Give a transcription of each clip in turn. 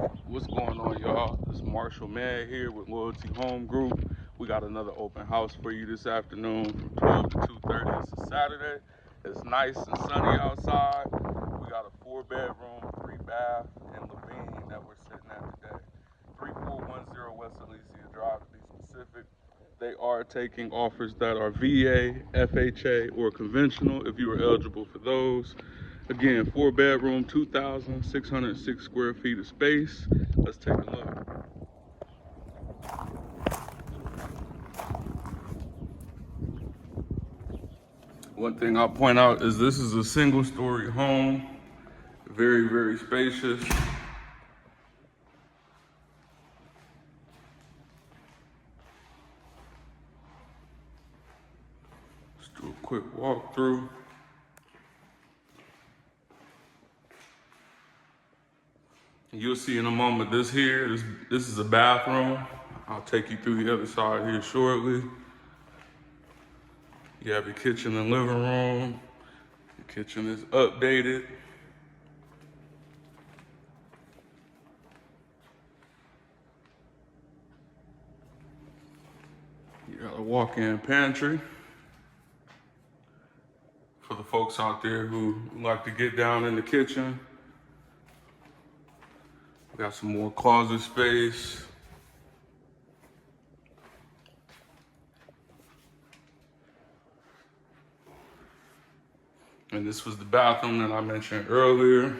What's going on, y'all? It's Marshall Man here with Loyalty Home Group. We got another open house for you this afternoon from 12 to 2:30. It's a Saturday. It's nice and sunny outside. We got a 4-bedroom, 3-bath in Laveen that we're sitting at today. 3410 West Elysia Drive to be specific. They are taking offers that are VA, FHA, or conventional if you are eligible for those. Again, 4-bedroom, 2,606 square feet of space. Let's take a look. One thing I'll point out is this is a single-story home, very, very spacious. Let's do a quick walkthrough. You'll see in a moment this here, this is a bathroom. I'll take you through the other side here shortly. You have your kitchen and living room. The kitchen is updated. You got a walk-in pantry. For the folks out there who like to get down in the kitchen. We got some more closet space. And this was the bathroom that I mentioned earlier.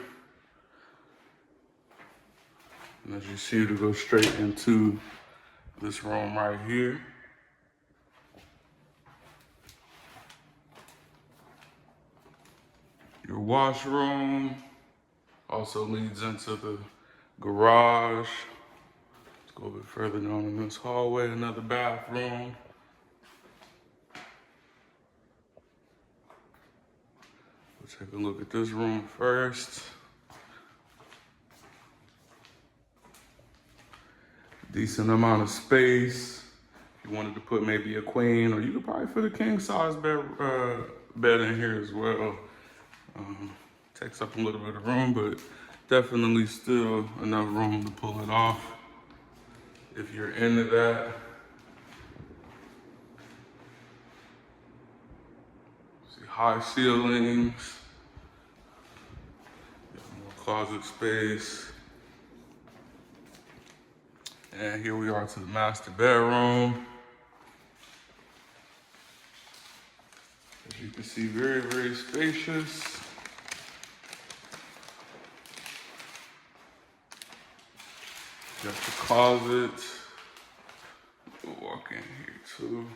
And as you see, it'll go straight into this room right here. Your washroom also leads into the garage. Let's go a bit further down in this hallway, another bathroom. We'll take a look at this room first. Decent amount of space. If you wanted to put maybe a queen, or you could probably fit a king size bed in here as well. Takes up a little bit of room, but definitely still enough room to pull it off if you're into that. See high ceilings, more closet space. And here we are to the master bedroom. As you can see, very, very spacious. Got the closet. We'll walk in here too.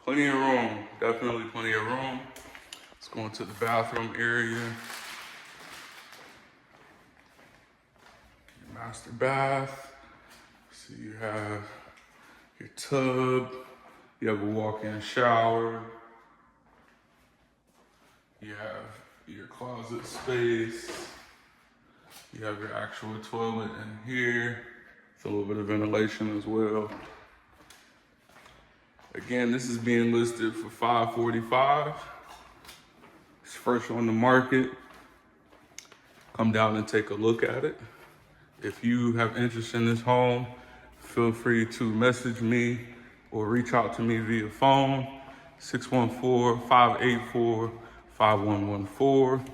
Plenty of room, definitely plenty of room. Let's go into the bathroom area. Master bath. So you have your tub. You have a walk-in shower. You have your closet space. You have your actual toilet in here. It's a little bit of ventilation as well. Again, this is being listed for $545. It's fresh on the market. Come down and take a look at it. If you have interest in this home, feel free to message me or reach out to me via phone, 614-584-5114.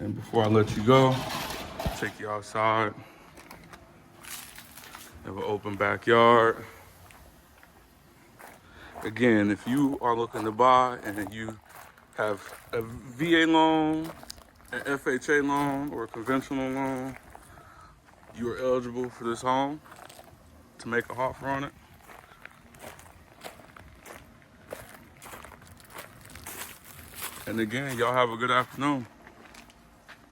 And before I let you go, I'll take you outside. Have an open backyard. Again, if you are looking to buy and you have a VA loan, an FHA loan, or a conventional loan, you are eligible for this home to make an offer on it. And again, y'all have a good afternoon.